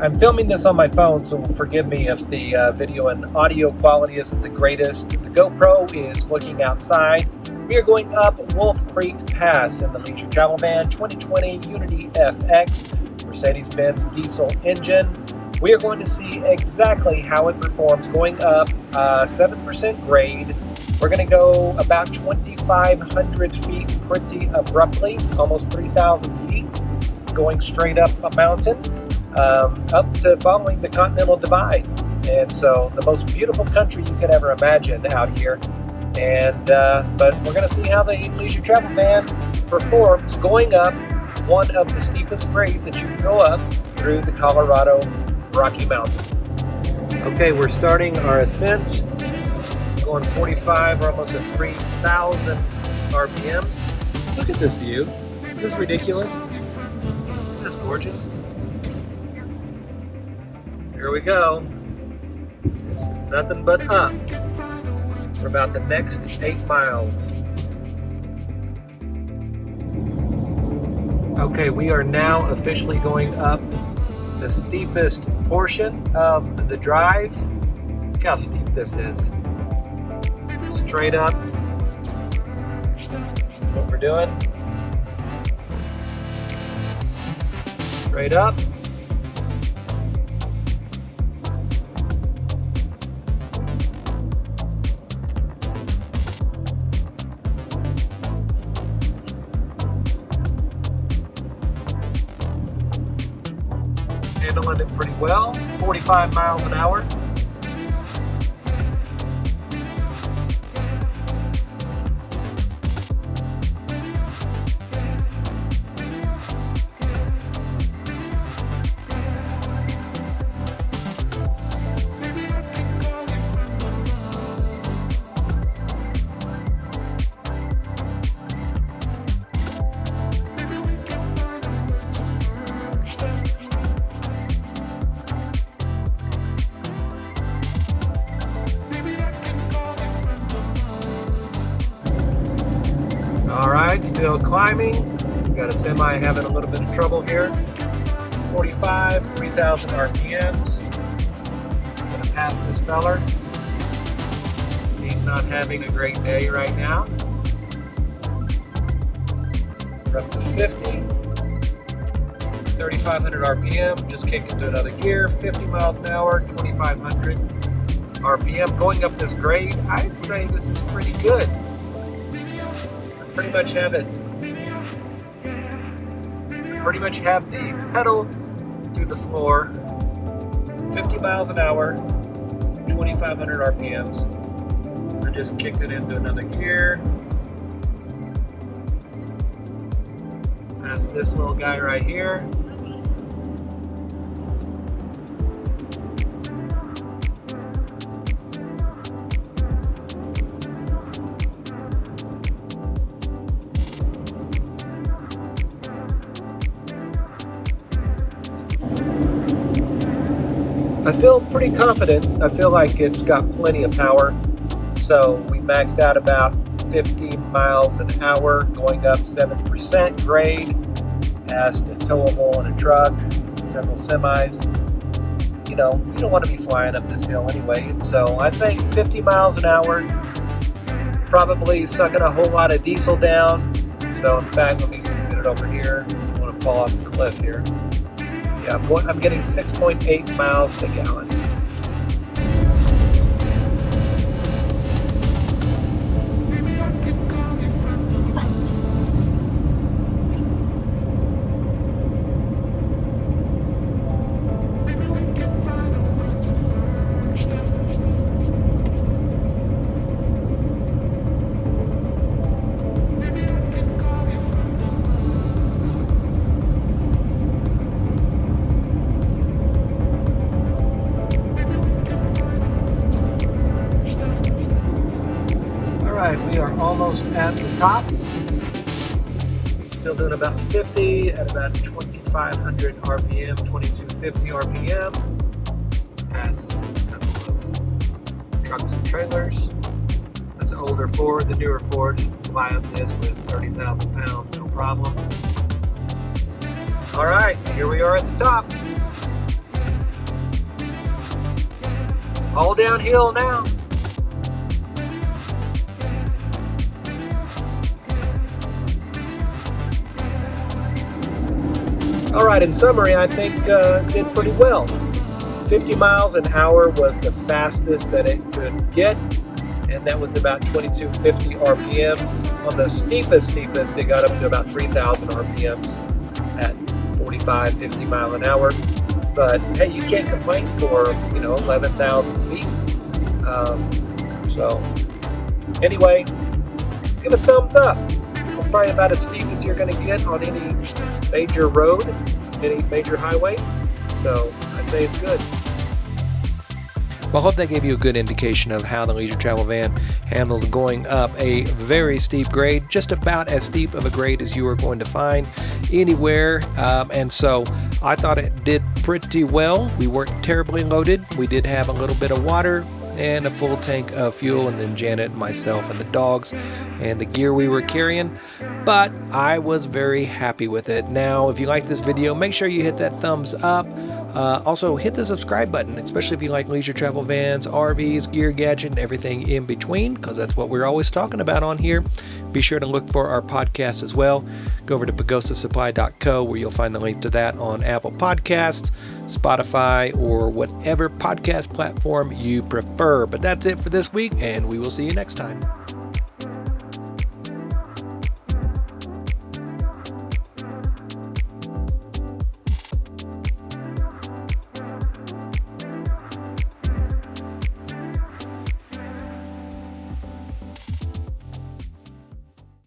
I'm filming this on my phone, so forgive me if the video and audio quality isn't the greatest. The GoPro is looking outside. We are going up Wolf Creek Pass in the Leisure Travel Van 2020 Unity FX Mercedes Benz diesel engine. We are going to see exactly how it performs going up 7% grade. We're going to go about 2,500 feet pretty abruptly, almost 3,000 feet, going straight up a mountain, up to following the Continental Divide. And so the most beautiful country you could ever imagine out here. And but we're going to see how the Leisure Travel Van performs going up one of the steepest grades that you can go up through the Colorado Rocky Mountains. Okay, we're starting our ascent, going 45 or almost at 3,000 RPMs. Look at this view. This is ridiculous. Isn't this gorgeous? Here we go. It's nothing but up for about the next 8 miles. Okay, we are now officially going up the steepest portion of the drive. Look how steep this is. Straight up. What we're doing. Straight up. Handling it pretty well, 45 miles an hour. Alright, still climbing. Got a semi having a little bit of trouble here. 45, 3,000 RPMs. Gonna pass this feller. He's not having a great day right now. We're up to 50. 3,500 RPM. Just kicked into another gear. 50 miles an hour, 2,500 RPM. Going up this grade, I'd say this is pretty good. Pretty much have it. Pretty much have the pedal to the floor. 50 miles an hour, 2,500 RPMs. I just kicked it into another gear. Past this little guy right here. I feel pretty confident. I feel like it's got plenty of power. So we maxed out about 50 miles an hour, going up 7% grade, past a towable and a truck, several semis. You know, you don't want to be flying up this hill anyway. So I think 50 miles an hour, probably sucking a whole lot of diesel down. So in fact, let me get it over here. I want to fall off the cliff here. Yeah, I'm getting 6.8 miles to gallon. We are almost at the top. Still doing about 50 at about 2,500 RPM, 2,250 RPM. Past a couple of trucks and trailers. That's an older Ford. The newer Ford, you can fly up this with 30,000 pounds, no problem. All right, here we are at the top. All downhill now. All right, in summary, I think did pretty well. 50 miles an hour was the fastest that it could get, and that was about 2250 RPMs. On the steepest, it got up to about 3000 RPMs at 45, 50 mile an hour. But hey, you can't complain for 11,000 feet. So anyway, give a thumbs up. It's probably about as steep as you're going to get on any major road, any major highway. So I'd say it's good. Well, I hope that gave you a good indication of how the leisure travel van handled going up a very steep grade, just about as steep of a grade as you are going to find anywhere. And so I thought it did pretty well. We weren't terribly loaded. We did have a little bit of water and a full tank of fuel, and then Janet, myself, and the dogs and the gear we were carrying. But I was very happy with it. Now, if you like this video, make sure you hit that thumbs up. Also, hit the subscribe button, especially if you like leisure travel vans, RVs, gear, gadget, and everything in between, because that's what we're always talking about on here. Be sure to look for our podcast as well. Go over to pagosasupply.co, where you'll find the link to that on Apple Podcasts, Spotify, or whatever podcast platform you prefer. But that's it for this week, and we will see you next time.